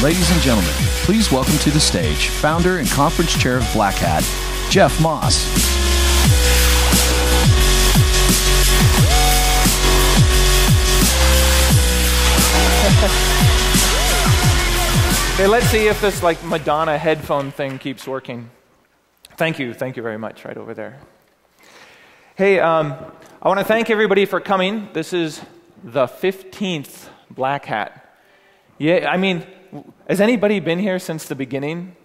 Ladies and gentlemen, please welcome to the stage founder and conference chair of BlackHat, Jeff Moss. Okay, let's see if this like Madonna headphone thing keeps working. Thank you very much, right over there. Hey, I want to thank everybody for coming. This is the 15th BlackHat. Yeah, I mean, has anybody been here since the beginning?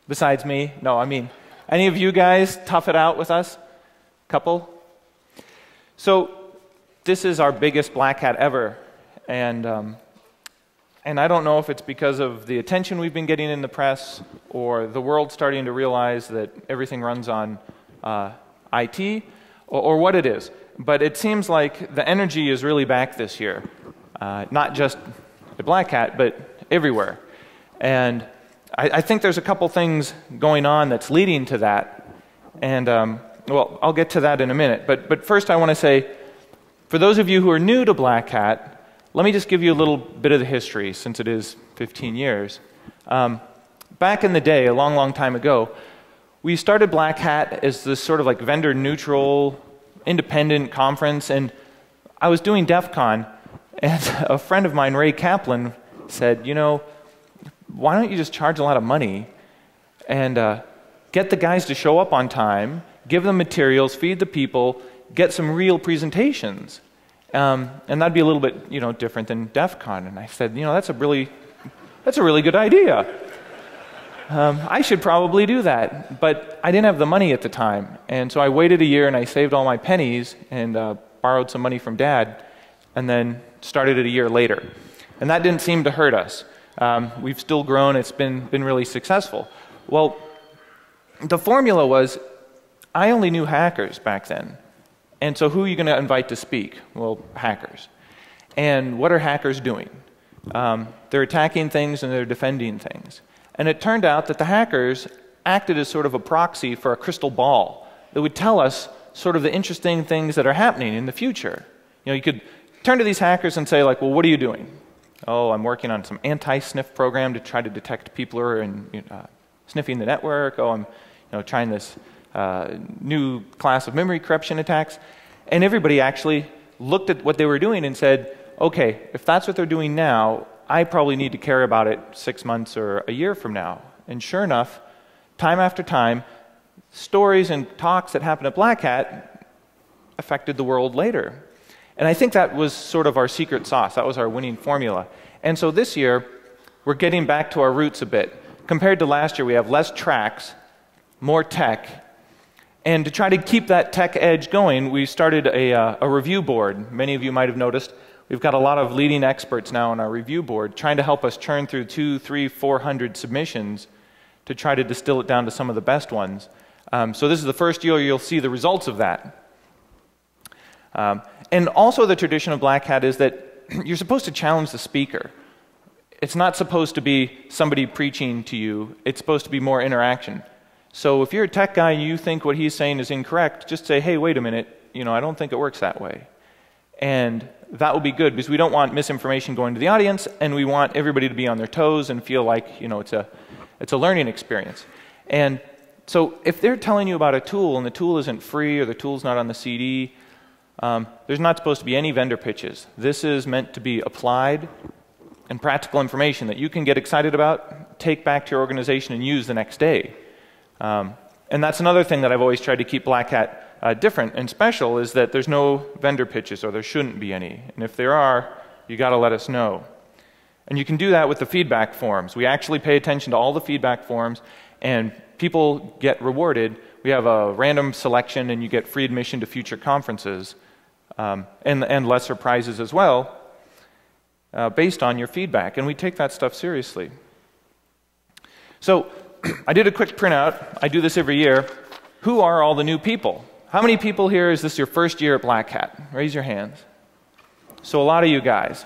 Besides me? No, I mean, any of you guys tough it out with us? Couple? So, this is our biggest BlackHat ever, and I don't know if it's because of the attention we've been getting in the press or the world starting to realize that everything runs on IT or what it is. But it seems like the energy is really back this year. Not just at BlackHat, but everywhere. And I think there's a couple things going on that's leading to that. And, well, I'll get to that in a minute. But first I want to say, for those of you who are new to BlackHat, let me just give you a little bit of the history, since it is 15 years. Back in the day, a long, long time ago, we started BlackHat as this sort of like vendor-neutral, independent conference, and I was doing DEF CON, and a friend of mine, Ray Kaplan, said, you know, why don't you just charge a lot of money and get the guys to show up on time, give them materials, feed the people, get some real presentations. And that'd be a little bit, you know, different than DEF CON. And I said, you know, that's a really good idea. I should probably do that. But I didn't have the money at the time. And so I waited a year and I saved all my pennies and borrowed some money from Dad and then started it a year later. And that didn't seem to hurt us. We've still grown. It's been really successful. Well, the formula was I only knew hackers back then. And so who are you going to invite to speak? Well, hackers. And what are hackers doing? They're attacking things and they're defending things. And it turned out that the hackers acted as sort of a proxy for a crystal ball that would tell us sort of the interesting things that are happening in the future. You know, you could turn to these hackers and say, like, well, what are you doing? Oh, I'm working on some anti-sniff program to try to detect people who are sniffing the network. Oh, I'm trying this new class of memory corruption attacks. And everybody actually looked at what they were doing and said, okay, if that's what they're doing now, I probably need to care about it 6 months or a year from now. And sure enough, time after time, stories and talks that happened at BlackHat affected the world later. And I think that was sort of our secret sauce. That was our winning formula. And so this year, we're getting back to our roots a bit. Compared to last year, we have less tracks, more tech. And to try to keep that tech edge going, we started a review board. Many of you might have noticed we've got a lot of leading experts now on our review board trying to help us churn through 200, 300, 400 submissions to try to distill it down to some of the best ones. So this is the first year you'll see the results of that. And also the tradition of BlackHat is that you're supposed to challenge the speaker. It's not supposed to be somebody preaching to you. It's supposed to be more interaction. So if you're a tech guy and you think what he's saying is incorrect, just say, hey, wait a minute, you know, I don't think it works that way. And that will be good because we don't want misinformation going to the audience and we want everybody to be on their toes and feel like, you know, it's a learning experience. And so if they're telling you about a tool and the tool isn't free or the tool's not on the CD, there's not supposed to be any vendor pitches. This is meant to be applied and practical information that you can get excited about, take back to your organization and use the next day. And that's another thing that I've always tried to keep BlackHat different and special is that there's no vendor pitches or there shouldn't be any. And if there are, you got to let us know. And you can do that with the feedback forms. We actually pay attention to all the feedback forms and people get rewarded. We have a random selection and you get free admission to future conferences and lesser prizes as well based on your feedback. And we take that stuff seriously. So I did a quick printout. I do this every year. Who are all the new people? How many people here is this your first year at BlackHat? Raise your hands. So a lot of you guys.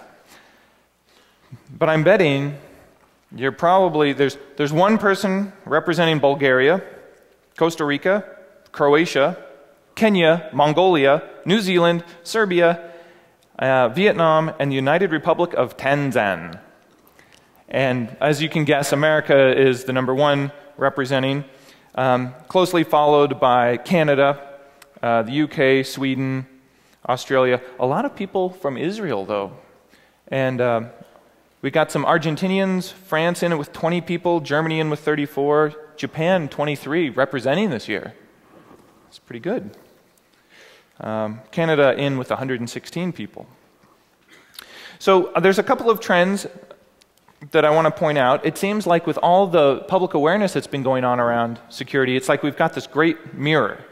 But I'm betting you're probably, there's one person representing Bulgaria, Costa Rica, Croatia, Kenya, Mongolia, New Zealand, Serbia, Vietnam, and the United Republic of Tanzania. And as you can guess, America is the #1 representing, closely followed by Canada, the UK, Sweden, Australia. A lot of people from Israel, though. And we got some Argentinians, France in it with 20 people, Germany in with 34, Japan 23 representing this year. It's pretty good. Canada in with 116 people. So there's a couple of trends that I want to point out. It seems like with all the public awareness that's been going on around security, it's like we've got this great mirror,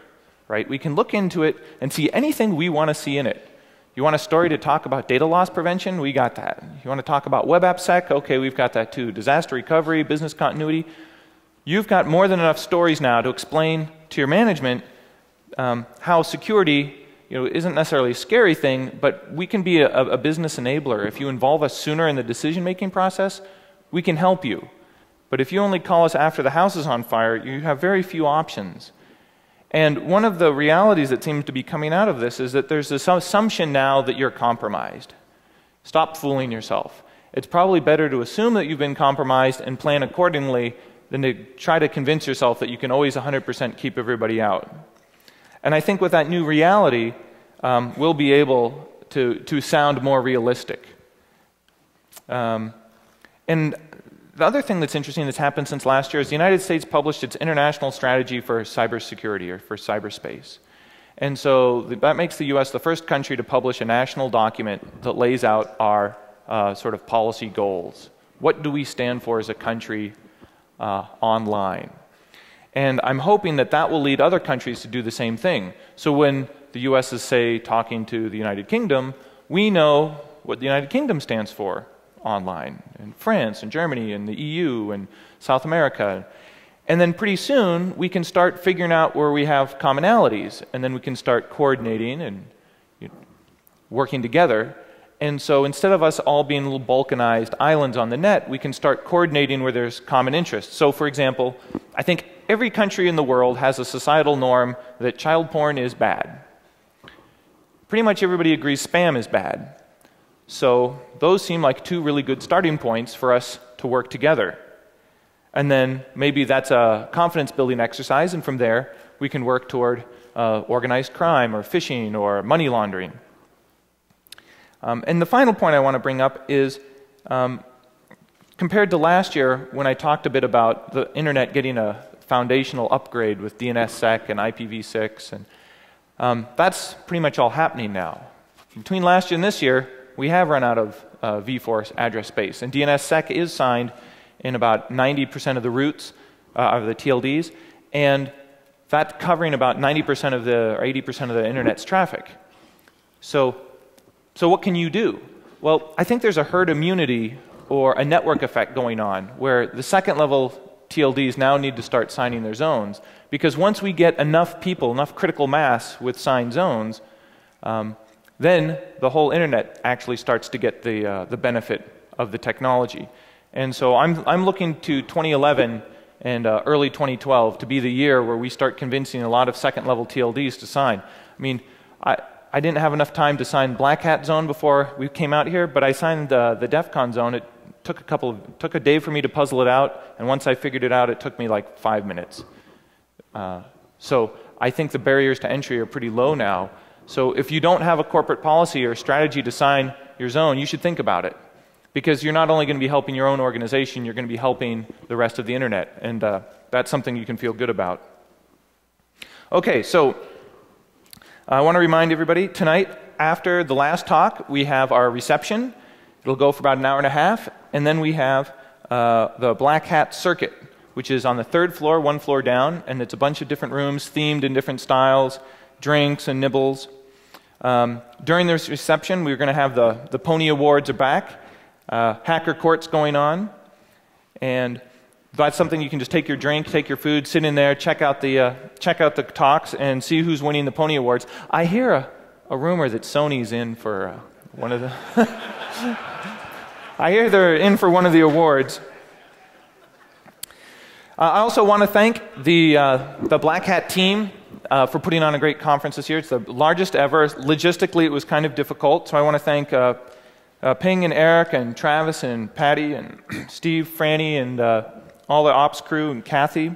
right? We can look into it and see anything we want to see in it. You want a story to talk about data loss prevention? We got that. You want to talk about web app sec? Okay, we've got that too. Disaster recovery, business continuity. You've got more than enough stories now to explain to your management how security isn't necessarily a scary thing, but we can be a business enabler. If you involve us sooner in the decision-making process, we can help you. But if you only call us after the house is on fire, you have very few options. And one of the realities that seems to be coming out of this is that there's this assumption now that you're compromised. Stop fooling yourself. It's probably better to assume that you've been compromised and plan accordingly than to try to convince yourself that you can always 100% keep everybody out. And I think with that new reality, we'll be able to sound more realistic. And the other thing that's interesting that's happened since last year is the United States published its international strategy for cybersecurity, or for cyberspace. And so that makes the US the first country to publish a national document that lays out our sort of policy goals. What do we stand for as a country online? And I'm hoping that that will lead other countries to do the same thing. So when the US is, say, talking to the United Kingdom, we know what the United Kingdom stands for online, and France and Germany and the EU and South America. And then pretty soon we can start figuring out where we have commonalities, and then we can start coordinating and working together. And so instead of us all being little balkanized islands on the net, we can start coordinating where there's common interests. So for example, I think every country in the world has a societal norm that child porn is bad. Pretty much everybody agrees spam is bad. So those seem like two really good starting points for us to work together. And then maybe that's a confidence building exercise, and from there we can work toward organized crime or phishing or money laundering. And the final point I want to bring up is compared to last year when I talked a bit about the internet getting a foundational upgrade with DNSSEC and IPv6, and that's pretty much all happening now. Between last year and this year, we have run out of v4 address space, and DNSSEC is signed in about 90% of the routes of the TLDs, and that's covering about 90% of the, or 80% of the internet's traffic. So what can you do? Well, I think there's a herd immunity or a network effect going on where the second level TLDs now need to start signing their zones, because once we get enough people, enough critical mass with signed zones, then the whole internet actually starts to get the benefit of the technology. And so I'm looking to 2011 and early 2012 to be the year where we start convincing a lot of second level TLDs to sign. I mean, I didn't have enough time to sign BlackHat zone before we came out here, but I signed the DEF CON zone. It took a day for me to puzzle it out, and once I figured it out, it took me like 5 minutes. So I think the barriers to entry are pretty low now. So if you don't have a corporate policy or strategy to sign your zone, you should think about it. Because you're not only going to be helping your own organization, you're going to be helping the rest of the internet. And that's something you can feel good about. Okay, so I want to remind everybody, tonight, after the last talk, we have our reception. It'll go for about an hour and a half. And then we have the BlackHat circuit, which is on the 3rd floor, 1 floor down. And it's a bunch of different rooms themed in different styles, drinks and nibbles. During this reception, we're going to have the Pony Awards are back. Hacker Court's going on, and that's something you can just take your drink, take your food, sit in there, check out the talks, and see who's winning the Pony Awards. I hear a rumor that Sony's in for one of the. I hear they're in for one of the awards. I also want to thank the BlackHat team for putting on a great conference this year. It's the largest ever. Logistically, it was kind of difficult, so I want to thank Ping and Eric and Travis and Patty and Steve, Franny, and all the ops crew and Kathy.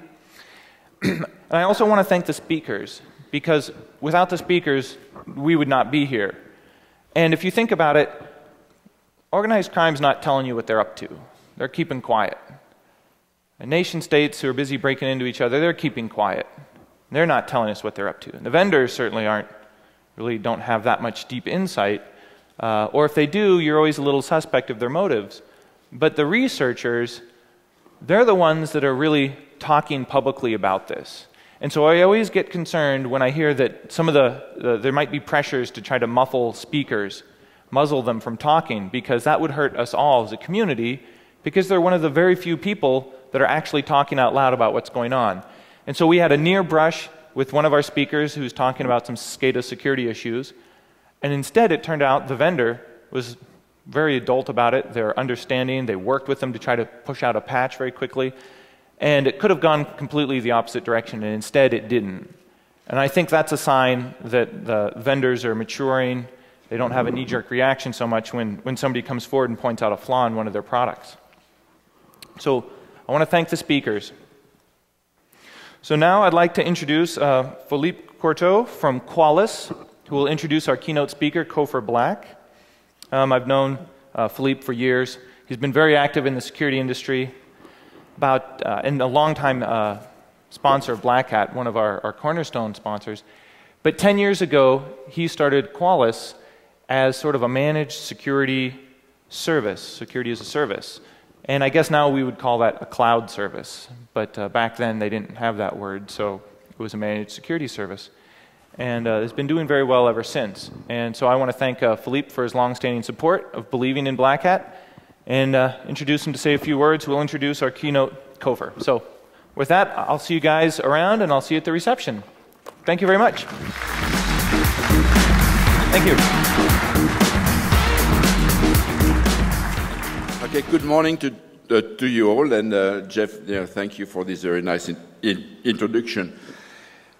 And I also want to thank the speakers, because without the speakers, we would not be here. And if you think about it, organized crime's not telling you what they're up to. They're keeping quiet. And nation states who are busy breaking into each other, they're keeping quiet. They're not telling us what they're up to. And the vendors certainly really don't have that much deep insight. Or if they do, you're always a little suspect of their motives. But the researchers, they're the ones that are really talking publicly about this. And so I always get concerned when I hear that some of there might be pressures to try to muzzle speakers, muzzle them from talking, because that would hurt us all as a community, because they're one of the very few people that are actually talking out loud about what's going on. And so we had a near brush with one of our speakers who's talking about some SCADA security issues, and instead it turned out the vendor was very adult about it. They're understanding. They worked with them to try to push out a patch very quickly. And it could have gone completely the opposite direction, and instead it didn't. And I think that's a sign that the vendors are maturing. They don't have a knee-jerk reaction so much when somebody comes forward and points out a flaw in one of their products. So I want to thank the speakers. So now I'd like to introduce Philippe Courteau from Qualys, who will introduce our keynote speaker, Kofor Black. I've known Philippe for years. He's been very active in the security industry, and a long-time sponsor of BlackHat, one of our cornerstone sponsors. But 10 years ago, he started Qualys as sort of a managed security service, security as a service. And I guess now we would call that a cloud service. But back then, they didn't have that word, so it was a managed security service. And it's been doing very well ever since. And so I want to thank Philippe for his long-standing support of believing in BlackHat, and introduce him to say a few words. We'll introduce our keynote, Kofor. So with that, I'll see you guys around, and I'll see you at the reception. Thank you very much. Thank you. Okay, good morning to you all, and Jeff, thank you for this very nice introduction.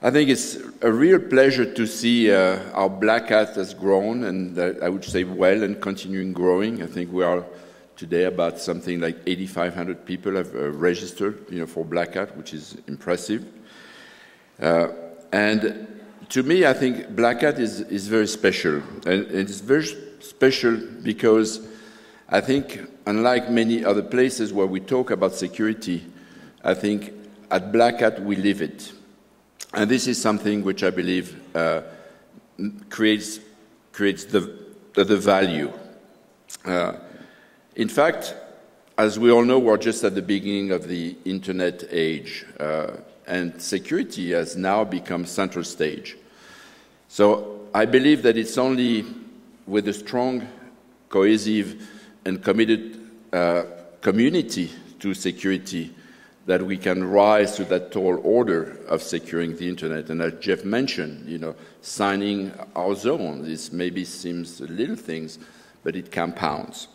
I think it's a real pleasure to see how BlackHat has grown, and I would say well, and continuing growing. I think we are today about something like 8,500 people have registered, for BlackHat, which is impressive. And to me, I think BlackHat is very special, and it's very special because I think, unlike many other places where we talk about security, I think at BlackHat we live it. And this is something which I believe creates the value. In fact, as we all know, we're just at the beginning of the internet age, and security has now become center stage. So I believe that it's only with a strong, cohesive, and committed community to security that we can rise to that tall order of securing the internet. And as Jeff mentioned, signing our zone, this maybe seems little things, but it compounds.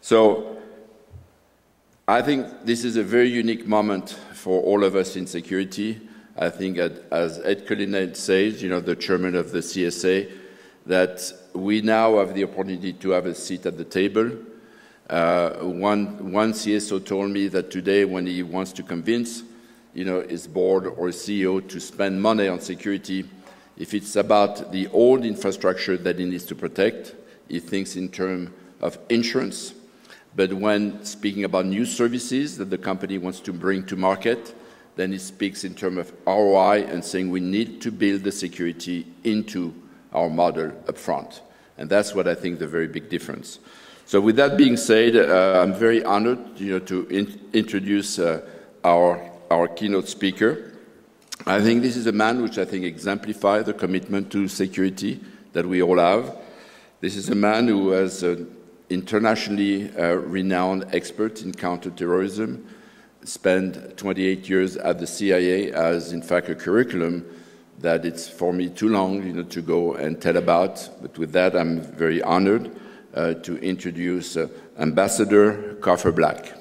So I think this is a very unique moment for all of us in security. I think, as Ed Cullinan says, the chairman of the CSA, that we now have the opportunity to have a seat at the table. One CSO told me that today, when he wants to convince, his board or CEO to spend money on security, if it's about the old infrastructure that he needs to protect, he thinks in terms of insurance. But when speaking about new services that the company wants to bring to market, then he speaks in terms of ROI and saying we need to build the security into our model up front. And that's what I think the very big difference. So with that being said, I'm very honored to introduce our keynote speaker. I think this is a man which I think exemplifies the commitment to security that we all have. This is a man who has an internationally renowned expert in counterterrorism, spent 28 years at the CIA as, in fact, a curriculum that it's for me too long to go and tell about. But with that, I'm very honored to introduce Ambassador Kofor Black.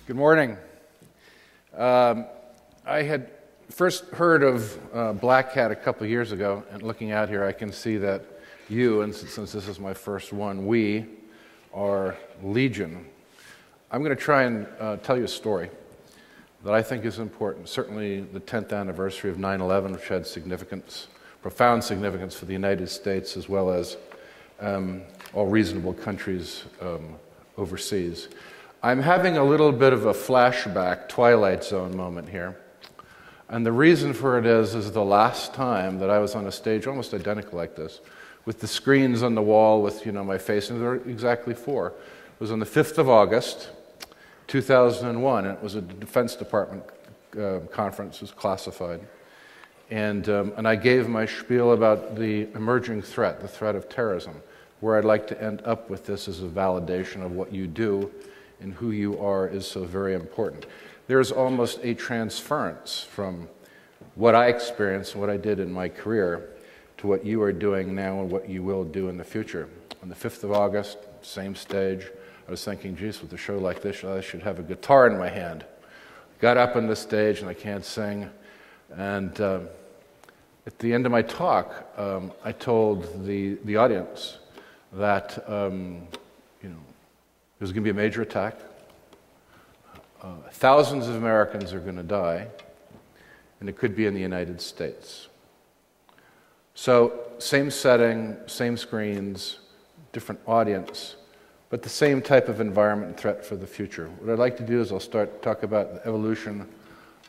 Good morning. I had first heard of BlackHat a couple of years ago, and looking out here, I can see that you, and since this is my first one, we are legion. I'm going to try and tell you a story that I think is important. Certainly the 10th anniversary of 9/11, which had significance, profound significance for the United States as well as all reasonable countries overseas. I'm having a little bit of a flashback, Twilight Zone moment here. And the reason for it is the last time that I was on a stage almost identical like this, with the screens on the wall with, my face, and there were exactly 4. It was on the 5th of August, 2001, and it was a Defense Department conference, it was classified. And I gave my spiel about the emerging threat, the threat of terrorism. Where I'd like to end up with this is a validation of what you do and who you are is so very important. There's almost a transference from what I experienced, what I did in my career, to what you are doing now and what you will do in the future. On the 5th of August, same stage, I was thinking, geez, with a show like this, I should have a guitar in my hand. Got up on the stage and I can't sing. And at the end of my talk, I told the audience that there's going to be a major attack. Thousands of Americans are going to die, and it could be in the United States. So, same setting, same screens, different audience, but the same type of environment and threat for the future. What I'd like to do is I'll talk about the evolution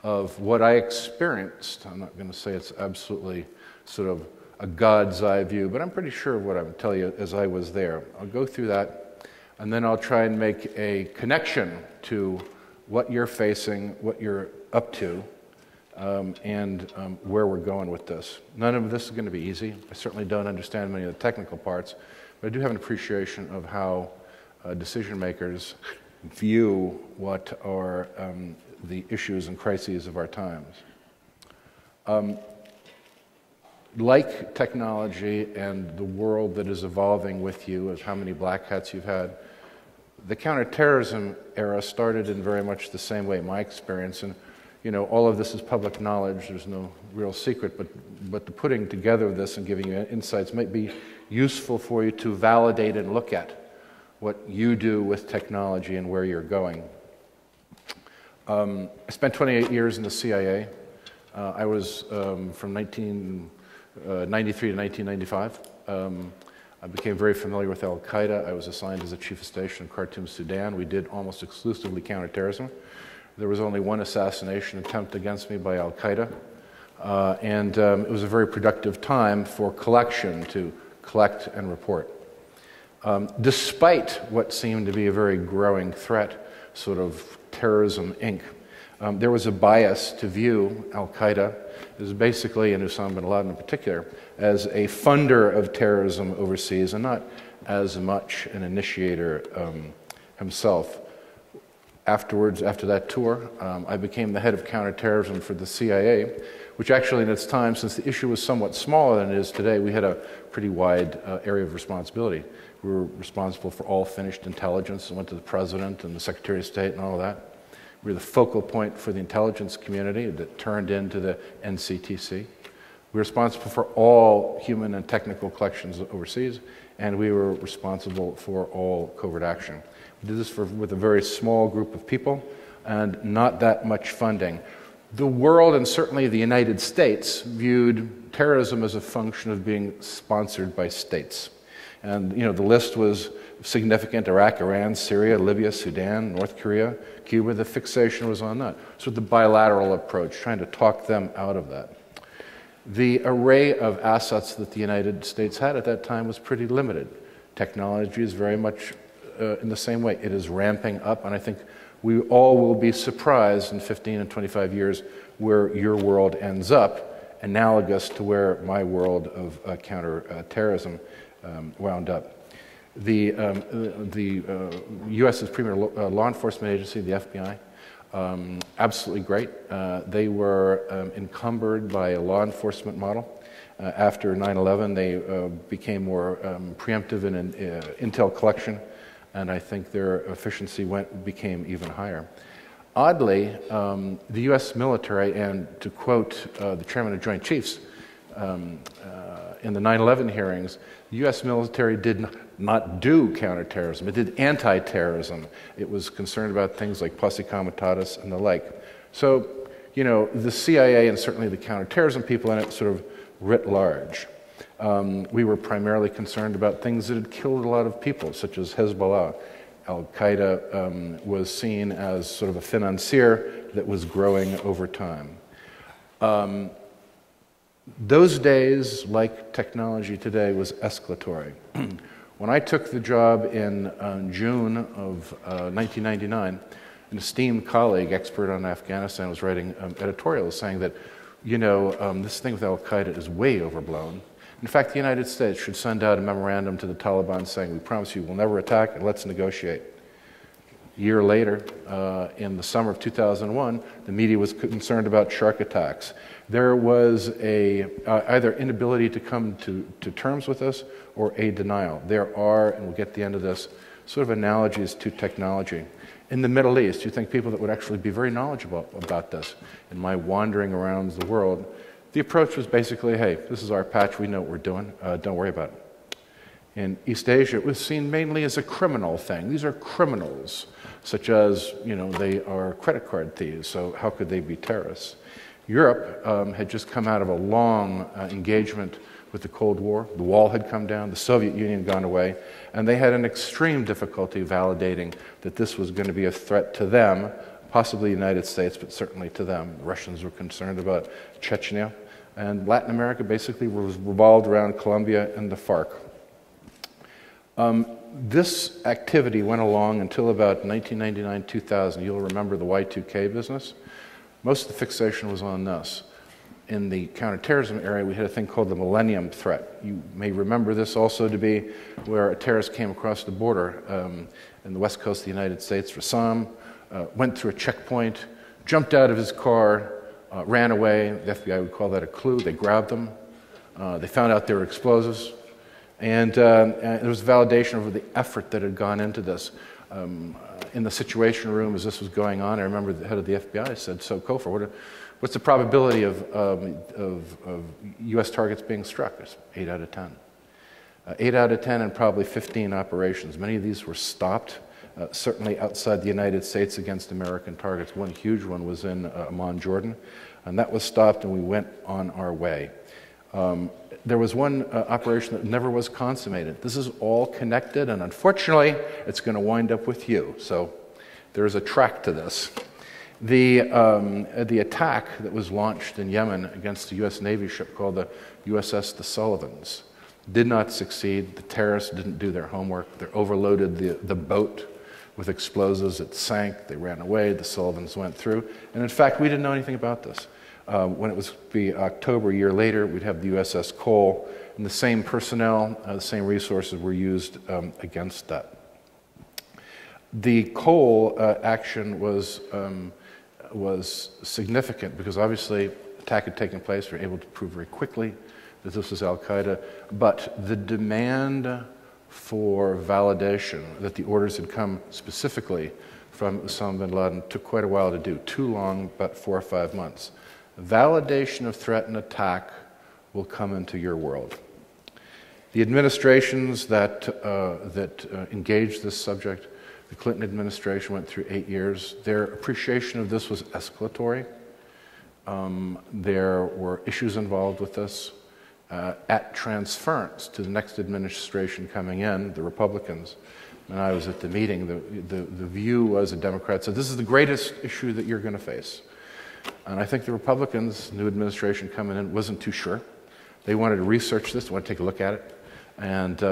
of what I experienced. I'm not going to say it's absolutely sort of a God's eye view, but I'm pretty sure of what I'm going to tell you as I was there. I'll go through that, and then I'll try and make a connection to what you're facing, what you're up to, and where we're going with this. None of this is going to be easy. I certainly don't understand many of the technical parts, but I do have an appreciation of how decision makers view what are the issues and crises of our times. Like technology and the world that is evolving with you, as how many black hats you've had, the counterterrorism era started in very much the same way, my experience, and all of this is public knowledge, there's no real secret, but the putting together of this and giving you insights might be useful for you to validate and look at what you do with technology and where you're going. I spent 28 years in the CIA. I was from 1993 to 1995. I became very familiar with Al-Qaeda. I was assigned as a chief of station in Khartoum, Sudan. We did almost exclusively counterterrorism. There was only one assassination attempt against me by Al-Qaeda. And it was a very productive time for collection, to collect and report. Despite what seemed to be a very growing threat, sort of terrorism, Inc., there was a bias to view Al-Qaeda as basically, and Osama bin Laden in particular, as a funder of terrorism overseas and not as much an initiator himself. Afterwards, after that tour, I became the head of counterterrorism for the CIA, which actually in its time, since the issue was somewhat smaller than it is today, we had a pretty wide area of responsibility. We were responsible for all finished intelligence and went to the President and the Secretary of State and all of that. We were the focal point for the intelligence community that turned into the NCTC. We were responsible for all human and technical collections overseas, and we were responsible for all covert action. We did this with a very small group of people and not that much funding. The world, and certainly the United States, viewed terrorism as a function of being sponsored by states. And the list was significant: Iraq, Iran, Syria, Libya, Sudan, North Korea, Cuba. The fixation was on that. So the bilateral approach, trying to talk them out of that. The array of assets that the United States had at that time was pretty limited. Technology is very much in the same way. It is ramping up, and I think we all will be surprised in 15 and 25 years where your world ends up, analogous to where my world of counterterrorism wound up. The U.S.'s premier law enforcement agency, the FBI, absolutely great. They were encumbered by a law enforcement model. After 9/11, they became more preemptive in intel collection, and I think their efficiency became even higher. Oddly, the U.S. military, and to quote the chairman of Joint Chiefs in the 9/11 hearings, the U.S. military did not do counterterrorism. It did anti-terrorism. It was concerned about things like posse comitatus and the like. So, you know, the CIA and certainly the counterterrorism people in it sort of writ large. We were primarily concerned about things that had killed a lot of people, such as Hezbollah. Al-Qaeda was seen as sort of a financier that was growing over time. Those days, like technology today, was escalatory. When I took the job in June of 1999, an esteemed colleague, expert on Afghanistan, was writing editorials saying that, you know, this thing with Al-Qaeda is way overblown. In fact, the United States should send out a memorandum to the Taliban saying, we promise you we'll never attack and let's negotiate. A year later, in the summer of 2001, the media was concerned about shark attacks. There was either inability to come to terms with us or a denial. There are, and we'll get to the end of this, sort of analogies to technology. In the Middle East, you think people that would actually be very knowledgeable about this. In my wandering around the world, the approach was basically, hey, this is our patch, we know what we're doing, don't worry about it. In East Asia, it was seen mainly as a criminal thing. These are criminals, such as, you know, they are credit card thieves, so how could they be terrorists? Europe had just come out of a long engagement with the Cold War. The wall had come down, the Soviet Union had gone away, and they had an extreme difficulty validating that this was going to be a threat to them, possibly the United States, but certainly to them. The Russians were concerned about Chechnya, and Latin America basically was revolved around Colombia and the FARC. This activity went along until about 1999-2000. You'll remember the Y2K business. Most of the fixation was on this. In the counterterrorism area, we had a thing called the Millennium Threat. You may remember this also to be where a terrorist came across the border in the west coast of the United States, Rassam, went through a checkpoint, jumped out of his car, ran away. The FBI would call that a clue. They grabbed them. They found out there were explosives. And there was validation over the effort that had gone into this. In the Situation Room, as this was going on, I remember the head of the FBI said, so Kofor, what's the probability of U.S. targets being struck? It's 8 out of 10. 8 out of 10 and probably 15 operations. Many of these were stopped, certainly outside the United States against American targets. One huge one was in Amman, Jordan, and that was stopped and we went on our way. There was one operation that never was consummated. This is all connected, and unfortunately, it's going to wind up with you. So there's a track to this. The attack that was launched in Yemen against the U.S. Navy ship called the USS the Sullivans did not succeed. The terrorists didn't do their homework. They overloaded the boat with explosives. It sank. They ran away. The Sullivans went through. And in fact, we didn't know anything about this. When it was be October a year later, we'd have the USS Cole, and the same personnel, the same resources were used against that. The Cole action was significant because obviously attack had taken place. We were able to prove very quickly that this was Al-Qaeda, but the demand for validation that the orders had come specifically from Osama bin Laden took quite a while to do, too long, about 4 or 5 months. Validation of threat and attack will come into your world. The administrations that engaged this subject, the Clinton administration went through 8 years. Their appreciation of this was escalatory. There were issues involved with this. At transference to the next administration coming in, the Republicans, and I was at the meeting, the view was, the Democrats said, this is the greatest issue that you're going to face. And I think the Republicans, new administration coming in, wasn't too sure. They wanted to research this, wanted to take a look at it. And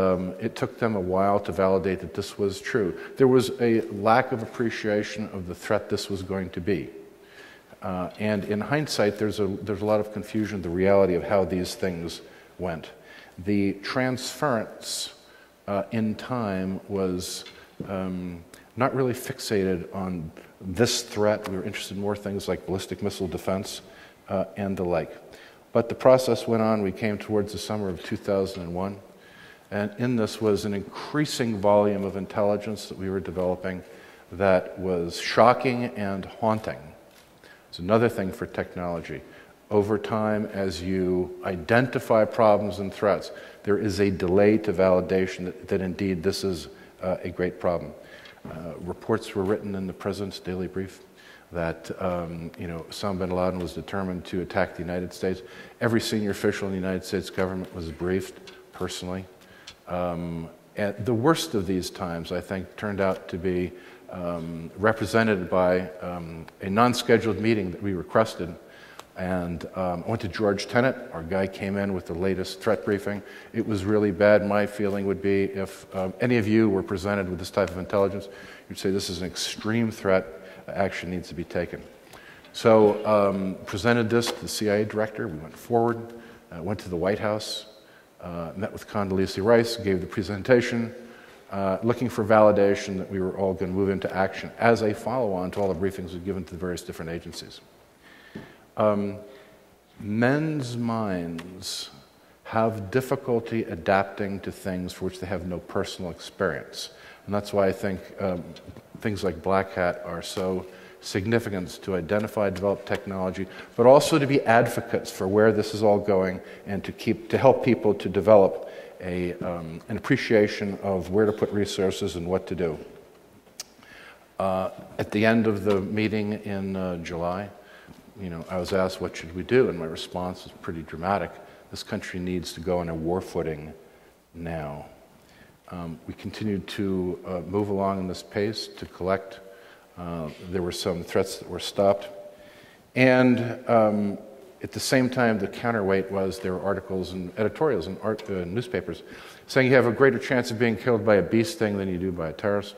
it took them a while to validate that this was true. There was a lack of appreciation of the threat this was going to be. And in hindsight, there's a lot of confusion, the reality of how these things went. The transference in time was not really fixated on this threat. We were interested in more things like ballistic missile defense and the like. But the process went on. We came towards the summer of 2001. And in this was an increasing volume of intelligence that we were developing that was shocking and haunting. It's another thing for technology. Over time, as you identify problems and threats, there is a delay to validation that indeed this is a great problem. Reports were written in the President's Daily Brief that Osama bin Laden was determined to attack the United States. Every senior official in the United States government was briefed personally. And the worst of these times, I think, turned out to be represented by a non-scheduled meeting that we requested. And I went to George Tenet. Our guy came in with the latest threat briefing. It was really bad. My feeling would be if any of you were presented with this type of intelligence, you'd say this is an extreme threat. Action needs to be taken. So presented this to the CIA director. We went forward, went to the White House, met with Condoleezza Rice, gave the presentation, looking for validation that we were all going to move into action as a follow-on to all the briefings we've given to the various different agencies. Men's minds have difficulty adapting to things for which they have no personal experience. And that's why I think things like BlackHat are so significant, to identify, develop technology, but also to be advocates for where this is all going and to help people to develop an appreciation of where to put resources and what to do. At the end of the meeting in July, I was asked, what should we do? And my response was pretty dramatic. This country needs to go on a war footing now. We continued to move along in this pace to collect. There were some threats that were stopped. And at the same time, the counterweight was there were articles and editorials in newspapers saying you have a greater chance of being killed by a bee sting than you do by a terrorist.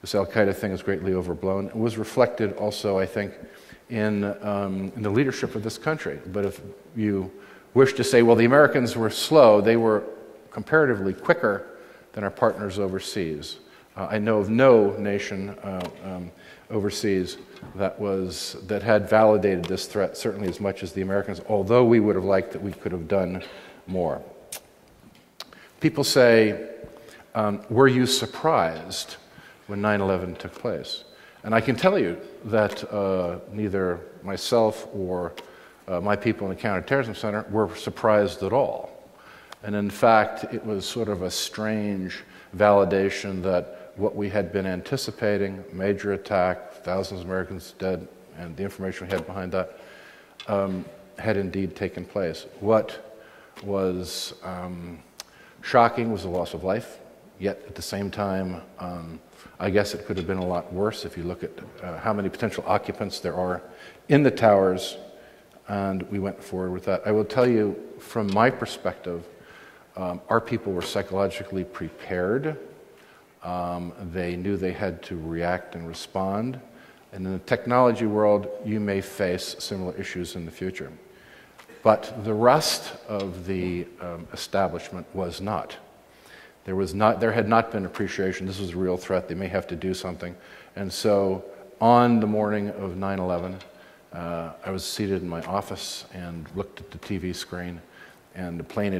This Al-Qaeda thing is greatly overblown. It was reflected also, I think, in the leadership of this country. But if you wish to say, well, the Americans were slow, they were comparatively quicker than our partners overseas. I know of no nation overseas that had validated this threat certainly as much as the Americans, although we would have liked that we could have done more. People say, were you surprised when 9/11 took place? And I can tell you that neither myself or my people in the Counterterrorism Center were surprised at all. And in fact, it was sort of a strange validation that what we had been anticipating, major attack, thousands of Americans dead, and the information we had behind that, had indeed taken place. What was shocking was the loss of life, yet at the same time, I guess it could have been a lot worse if you look at how many potential occupants there are in the towers, and we went forward with that. I will tell you, from my perspective, our people were psychologically prepared. They knew they had to react and respond. And in the technology world, you may face similar issues in the future. But the rest of the establishment was not. There had not been appreciation. This was a real threat. They may have to do something. And so on the morning of 9/11, I was seated in my office and looked at the TV screen, and the plane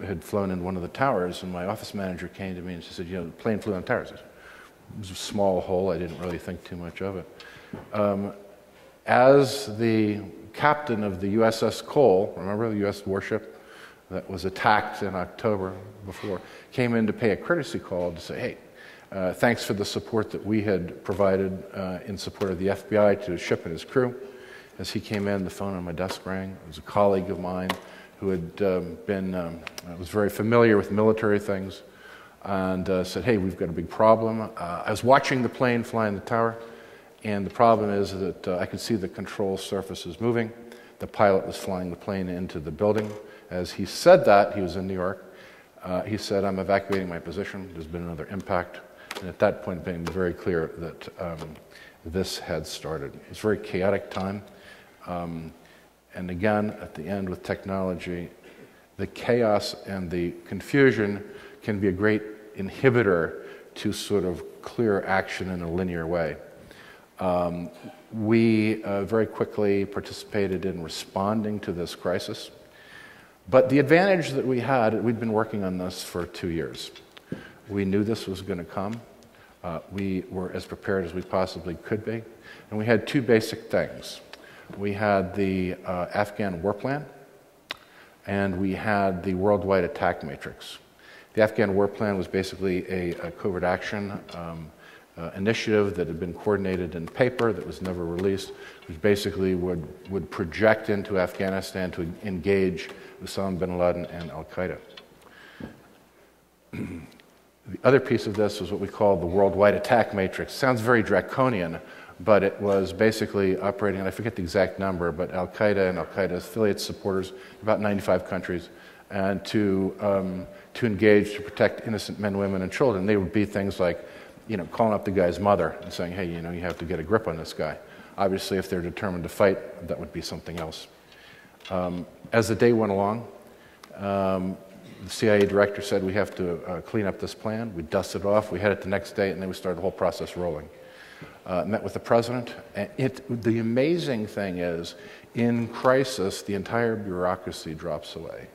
had flown in one of the towers, and my office manager came to me and she said, the plane flew on the towers. It was a small hole. I didn't really think too much of it. As the captain of the USS Cole, remember the U.S. warship that was attacked in October before, came in to pay a courtesy call to say, hey, thanks for the support that we had provided in support of the FBI to his ship and his crew. As he came in, the phone on my desk rang. It was a colleague of mine who had was very familiar with military things, and said, hey, we've got a big problem. I was watching the plane fly in the tower, and the problem is that I could see the control surfaces moving. The pilot was flying the plane into the building. As he said that, he was in New York, he said, I'm evacuating my position. There's been another impact. And at that point, it became very clear that this had started. It was a very chaotic time. And again, at the end with technology, the chaos and the confusion can be a great inhibitor to sort of clear action in a linear way. We very quickly participated in responding to this crisis. But the advantage that we had, we'd been working on this for 2 years. We knew this was going to come. We were as prepared as we possibly could be. And we had two basic things. We had the Afghan war plan, and we had the worldwide attack matrix. The Afghan war plan was basically a covert action initiative that had been coordinated in paper that was never released, which basically would project into Afghanistan to engage Osama bin Laden and al-Qaeda. The other piece of this was what we call the worldwide attack matrix. Sounds very draconian, but it was basically operating, and I forget the exact number, but al-Qaeda and al-Qaeda's affiliates, supporters, about 95 countries, and to engage to protect innocent men, women, and children. They would be things like, calling up the guy's mother and saying, hey, you have to get a grip on this guy. Obviously, if they're determined to fight, that would be something else. As the day went along, the CIA director said, we have to clean up this plan. We dusted it off. We had it the next day, and then we started the whole process rolling. Met with the president. And the amazing thing is, in crisis, the entire bureaucracy drops away.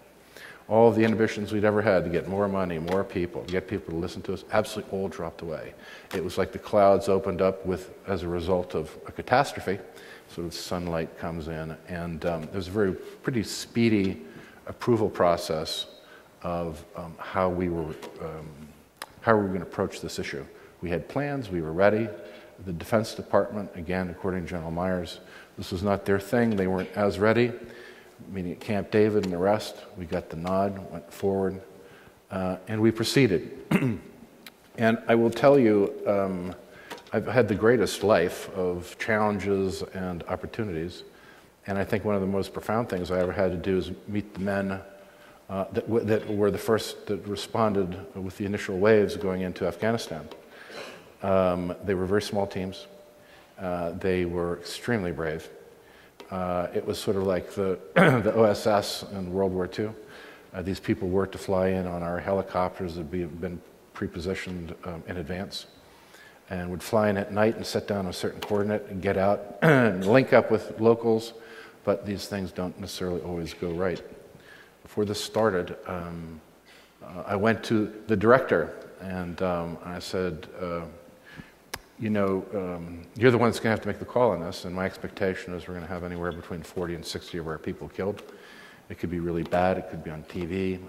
All the inhibitions we'd ever had to get more money, more people, to get people to listen to us, absolutely all dropped away. It was like the clouds opened up as a result of a catastrophe. Sort of sunlight comes in, and there's a pretty speedy approval process of how we were going to approach this issue. We had plans, we were ready. The Defense Department, again, according to General Myers, this was not their thing. They weren't as ready. Meeting at Camp David and the rest, we got the nod, went forward, and we proceeded. And I will tell you, I've had the greatest life of challenges and opportunities, and I think one of the most profound things I ever had to do is meet the men that were the first that responded with the initial waves going into Afghanistan. They were very small teams. They were extremely brave. It was sort of like the OSS in World War II. These people were to fly in on our helicopters that had been pre-positioned in advance, and would fly in at night and set down a certain coordinate and get out and link up with locals, but these things don't necessarily always go right. Before this started, I went to the director and I said, you're the one that's going to have to make the call on this, and my expectation is we're going to have anywhere between 40 and 60 of our people killed. It could be really bad, it could be on TV,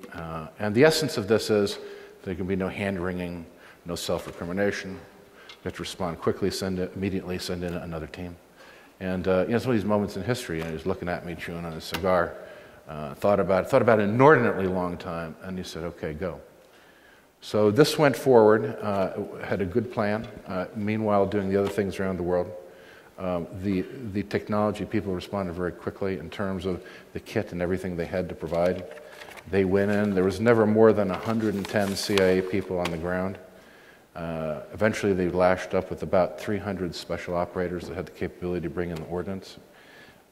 and the essence of this is there can be no hand-wringing, no self-recrimination. You have to respond quickly, immediately send in another team. And some of these moments in history, and he was looking at me chewing on a cigar, thought about it an inordinately long time, and he said, okay, go. So this went forward, had a good plan, meanwhile doing the other things around the world. The technology, people responded very quickly in terms of the kit and everything they had to provide. They went in, there was never more than 110 CIA people on the ground. Eventually they lashed up with about 300 special operators that had the capability to bring in the ordnance.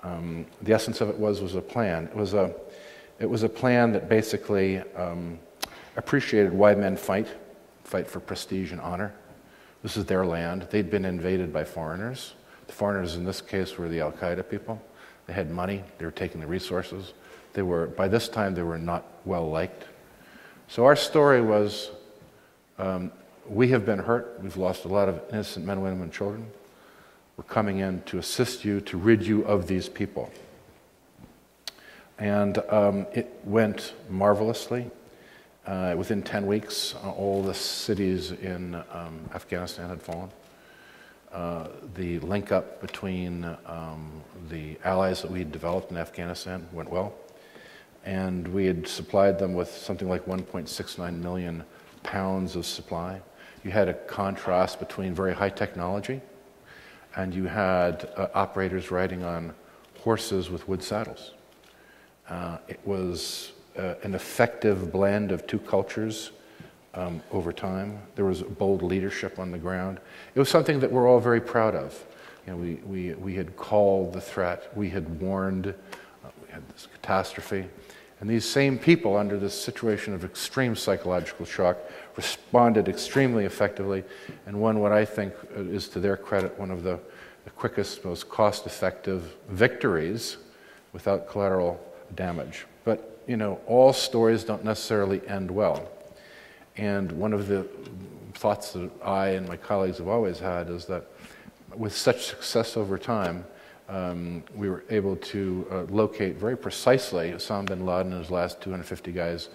The essence of it was a plan. It was a plan that basically appreciated why men fight for prestige and honor. This is their land. They'd been invaded by foreigners. The foreigners in this case were the al-Qaeda people. They had money. They were taking the resources. By this time, they were not well liked. So our story was, we have been hurt. We've lost a lot of innocent men, women, and children. We're coming in to assist you, to rid you of these people. And it went marvelously. Within 10 weeks, all the cities in Afghanistan had fallen. The link up between the allies that we had developed in Afghanistan went well. And we had supplied them with something like 1.69 million pounds of supply. You had a contrast between very high technology, and you had operators riding on horses with wood saddles. It was an effective blend of two cultures over time. There was bold leadership on the ground. It was something that we're all very proud of. We had called the threat. We had warned. We had this catastrophe. And these same people, under this situation of extreme psychological shock, responded extremely effectively and won what I think is, to their credit, one of the quickest, most cost-effective victories without collateral damage. But, all stories don't necessarily end well. And one of the thoughts that I and my colleagues have always had is that with such success over time, we were able to locate very precisely Osama bin Laden and his last 250 guys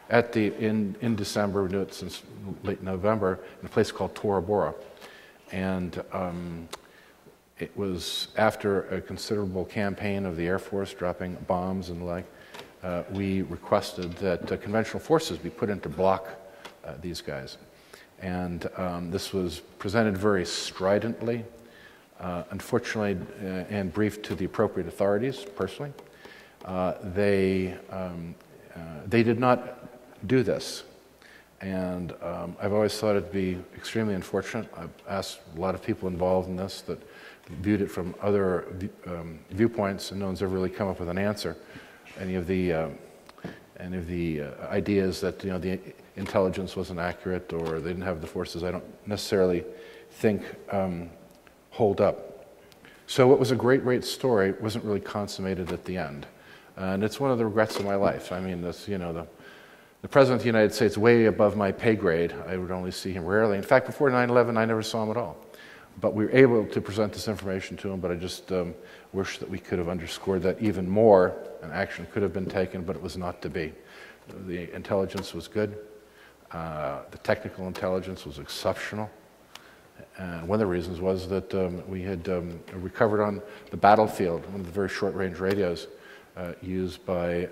in December. We knew it since late November in a place called Tora Bora. And it was after a considerable campaign of the Air Force dropping bombs and the like, we requested that conventional forces be put in to block these guys. And this was presented very stridently, unfortunately, and briefed to the appropriate authorities personally. They did not do this. And I've always thought it'd be extremely unfortunate. I've asked a lot of people involved in this that viewed it from other viewpoints, and no one's ever really come up with an answer. Any of the ideas that the intelligence wasn't accurate or they didn't have the forces, I don't necessarily think hold up. So what was a great story wasn't really consummated at the end, and it's one of the regrets of my life. I mean, this the President of the United States, way above my pay grade. I would only see him rarely. In fact, before 9/11, I never saw him at all. But we were able to present this information to him, but I just wish that we could have underscored that even more, and action could have been taken, but it was not to be. The intelligence was good. The technical intelligence was exceptional. And one of the reasons was that we had recovered on the battlefield one of the very short-range radios used by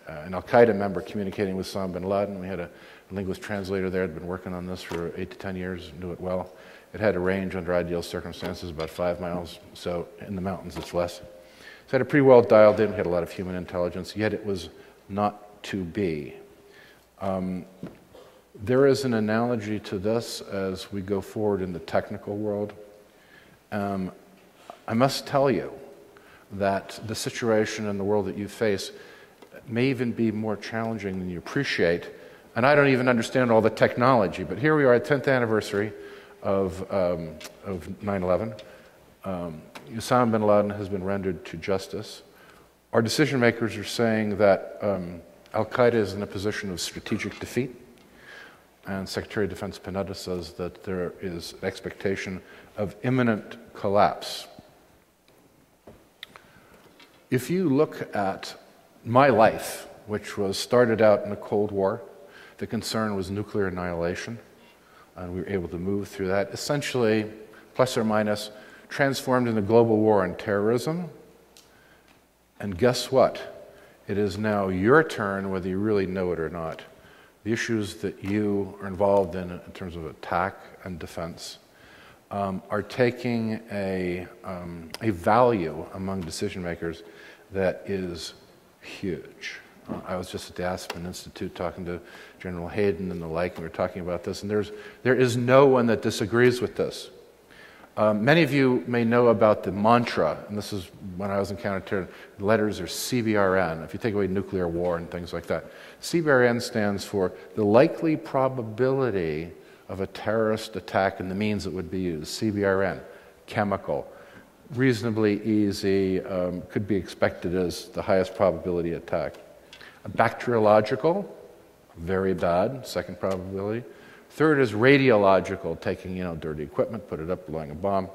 an Al-Qaeda member communicating with Osama bin Laden. We had a linguist translator there, had been working on this for 8 to 10 years, knew it well. It had a range under ideal circumstances, about 5 miles, so in the mountains it's less. So it had a pretty well dialed in, we had a lot of human intelligence, yet it was not to be. There is an analogy to this as we go forward in the technical world. I must tell you that the situation in the world that you face may even be more challenging than you appreciate. And I don't even understand all the technology, but here we are at 10th anniversary of 9/11. Osama bin Laden has been rendered to justice. Our decision makers are saying that Al-Qaeda is in a position of strategic defeat. And Secretary of Defense Panetta says that there is an expectation of imminent collapse. If you look at my life, which was started out in the Cold War, the concern was nuclear annihilation, and we were able to move through that, essentially, plus or minus, transformed into global war on terrorism. And guess what? It is now your turn, whether you really know it or not. The issues that you are involved in terms of attack and defense are taking a value among decision makers that is huge. I was just at the Aspen Institute talking to General Hayden and the like, and we were talking about this, and there is no one that disagrees with this. Many of you may know about the mantra, and this is when I was in counterterrorism, the letters are CBRN, if you take away nuclear war and things like that. CBRN stands for the likely probability of a terrorist attack and the means that would be used. CBRN, chemical, reasonably easy, could be expected as the highest probability attack. A bacteriological, very bad, second probability. Third is radiological, taking dirty equipment, put it up, blowing a bomb.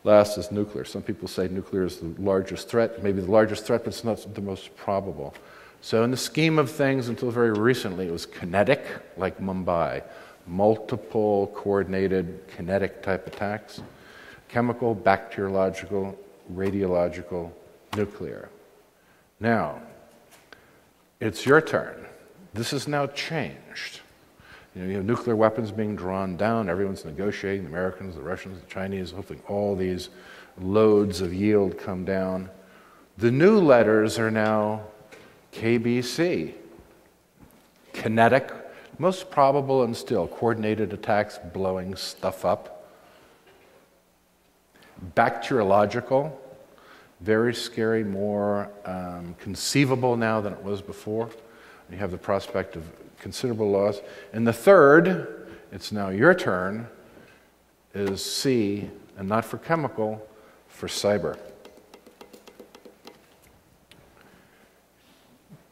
Last is nuclear. Some people say nuclear is the largest threat, maybe the largest threat, but it's not the most probable. So in the scheme of things, until very recently, it was kinetic, like Mumbai, multiple coordinated kinetic type attacks, chemical, bacteriological, radiological, nuclear. Now, it's your turn. This has now changed. You have nuclear weapons being drawn down. Everyone's negotiating, the Americans, the Russians, the Chinese, hoping all these loads of yield come down. The new letters are now KBC, kinetic, most probable and still, coordinated attacks blowing stuff up. Bacteriological, very scary, more conceivable now than it was before. You have the prospect of considerable loss. And the third, it's now your turn, is C, and not for chemical, for cyber.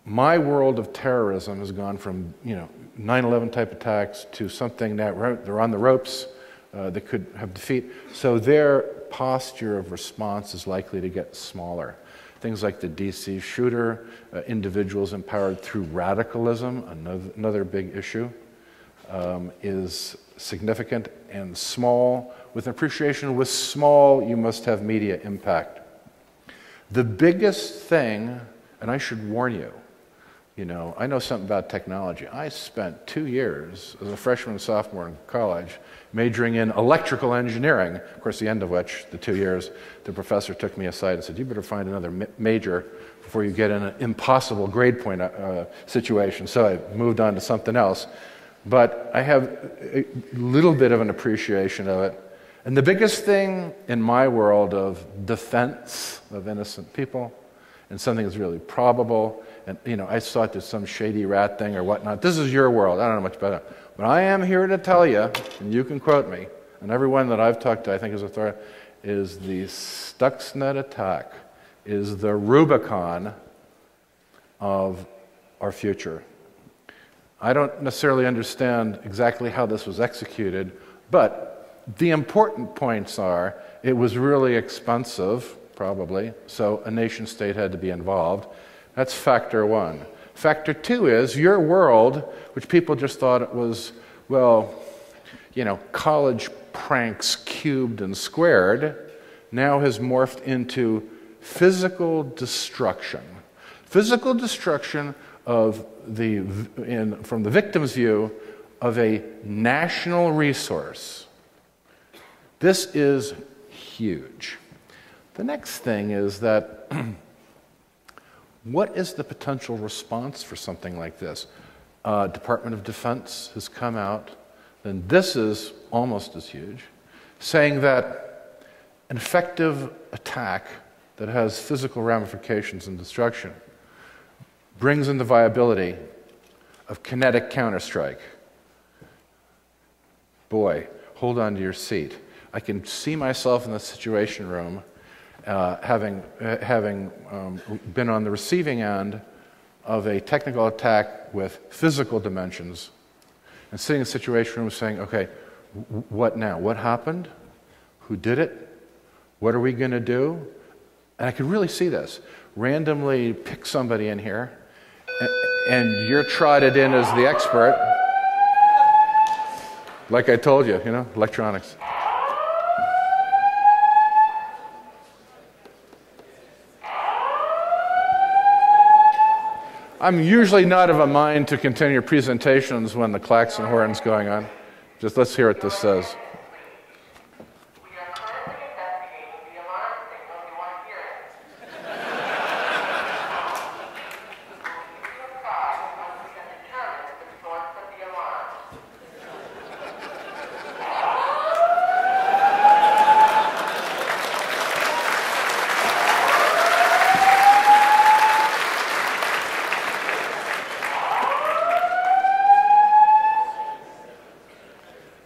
My world of terrorism has gone from, 9/11 type attacks to something that they're on the ropes that could have defeat. So their posture of response is likely to get smaller. Things like the DC shooter, individuals empowered through radicalism, another big issue, is significant and small. With appreciation, with small, you must have media impact. The biggest thing, and I should warn you, I know something about technology. I spent 2 years as a freshman and sophomore in college majoring in electrical engineering. Of course, the end of which, the 2 years, the professor took me aside and said, you better find another major before you get in an impossible grade point situation. So I moved on to something else. But I have a little bit of an appreciation of it. And the biggest thing in my world of defense of innocent people, and something that's really probable, and I thought there's some shady rat thing or whatnot. This is your world. I don't know much about it. But I am here to tell you, and you can quote me, and everyone that I've talked to I think is authority, is the Stuxnet attack is the Rubicon of our future. I don't necessarily understand exactly how this was executed, but the important points are it was really expensive, probably, so a nation state had to be involved. That's factor one. Factor two is your world, which people just thought it was, college pranks cubed and squared, now has morphed into physical destruction. Physical destruction of from the victim's view, of a national resource. This is huge. The next thing is that what is the potential response for something like this? Department of Defense has come out, and this is almost as huge, saying that an effective attack that has physical ramifications and destruction brings in the viability of kinetic counterstrike. Boy, hold on to your seat. I can see myself in the Situation Room having been on the receiving end of a technical attack with physical dimensions and sitting in the Situation Room saying, okay, what now? What happened? Who did it? What are we going to do? And I could really see this. Randomly pick somebody in here, and you're trotted in as the expert. Like I told you, electronics. I'm usually not of a mind to continue presentations when the klaxon horn's going on. Just let's hear what this says.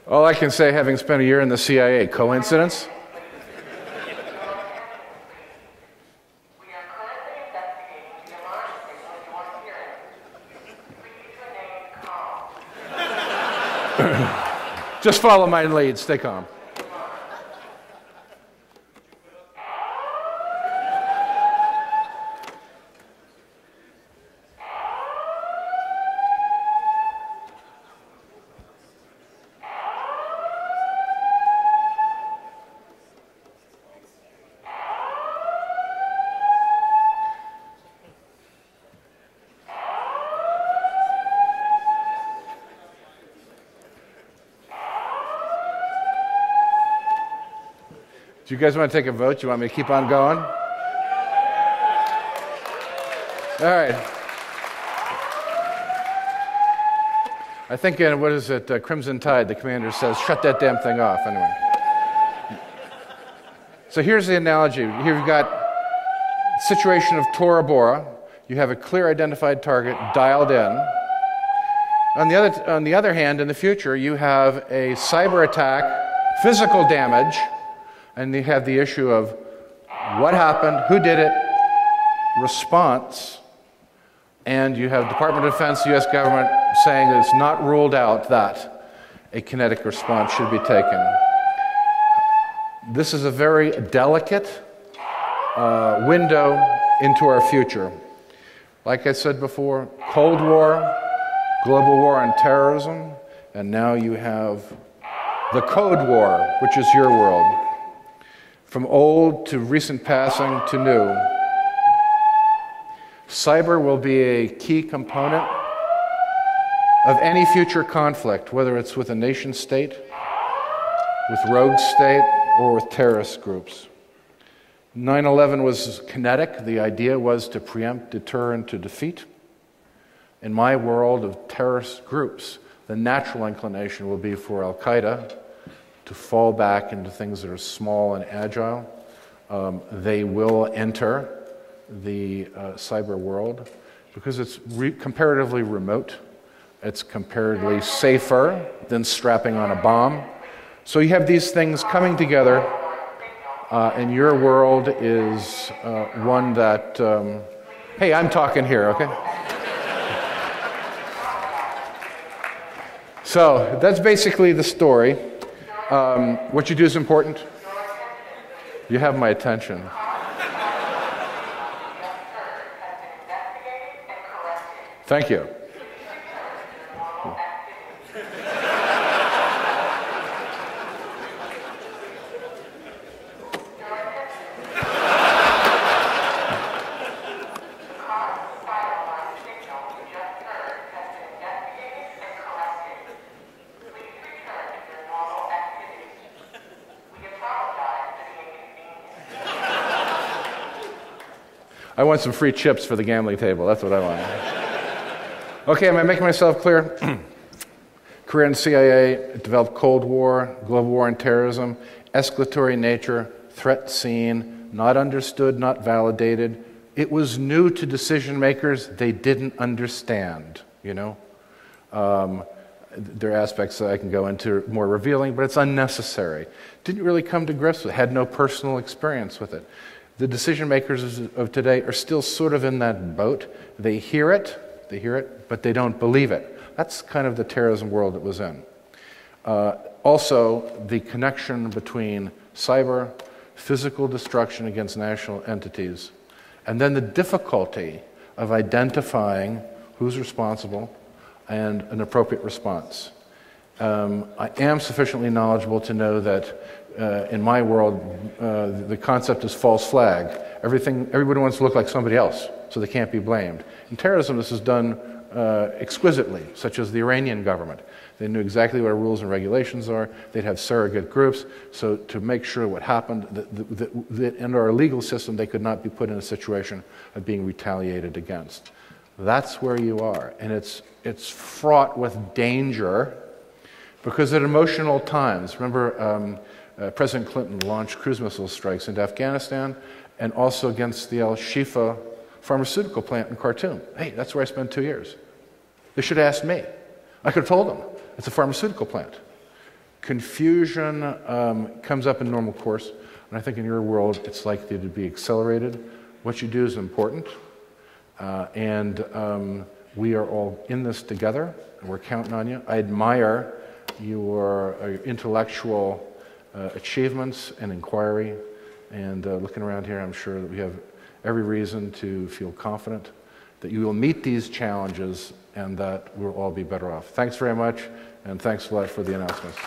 All I can say, having spent a year in the CIA, coincidence? Just follow my lead, stay calm. Do you guys want to take a vote? Do you want me to keep on going? All right. I think in, what is it, Crimson Tide, the commander says, shut that damn thing off, anyway. So here's the analogy. Here you've got the situation of Tora Bora. You have a clear identified target dialed in. On the other hand, in the future, you have a cyber attack, physical damage, and you have the issue of what happened, who did it, response, and you have Department of Defense, U.S. government saying that it's not ruled out that a kinetic response should be taken. This is a very delicate window into our future. Like I said before, Cold War, global war on terrorism, and now you have the Code War, which is your world. From old to recent passing to new, cyber will be a key component of any future conflict, whether it's with a nation state, with rogue state, or with terrorist groups. 9/11 was kinetic. The idea was to preempt, deter, and to defeat. In my world of terrorist groups, the natural inclination will be for Al-Qaeda to fall back into things that are small and agile. They will enter the cyber world because it's comparatively remote. It's comparatively safer than strapping on a bomb. So you have these things coming together, and your world is one that, hey, I'm talking here, okay? So that's basically the story. What you do is important. You have my attention. Thank you. I want some free chips for the gambling table. That's what I want. Okay, am I making myself clear? Career in CIA, developed Cold War, global war on terrorism, escalatory nature, threat seen, not understood, not validated. It was new to decision makers. They didn't understand, you know. There are aspects that I can go into more revealing, but it's unnecessary. Didn't really come to grips with it, had no personal experience with it. The decision makers of today are still sort of in that boat. They hear it, but they don't believe it. That's kind of the terrorism world it was in. Also, the connection between cyber, physical destruction against national entities, and then the difficulty of identifying who's responsible and an appropriate response. I am sufficiently knowledgeable to know that in my world, the concept is false flag. Everybody wants to look like somebody else, so they can't be blamed. In terrorism, this is done exquisitely, such as the Iranian government. They knew exactly what our rules and regulations are. They'd have surrogate groups, so to make sure what happened, that in our legal system, they could not be put in a situation of being retaliated against. That's where you are, and it's fraught with danger, because at emotional times, remember President Clinton launched cruise missile strikes into Afghanistan and also against the Al-Shifa pharmaceutical plant in Khartoum. Hey, that's where I spent 2 years. They should have asked me. I could have told them. It's a pharmaceutical plant. Confusion comes up in normal course, and I think in your world it's likely to be accelerated. What you do is important, and we are all in this together, and we're counting on you. I admire your intellectual achievements and inquiry, and looking around here, I'm sure that we have every reason to feel confident that you will meet these challenges and that we'll all be better off. Thanks very much, and thanks a lot for the announcements.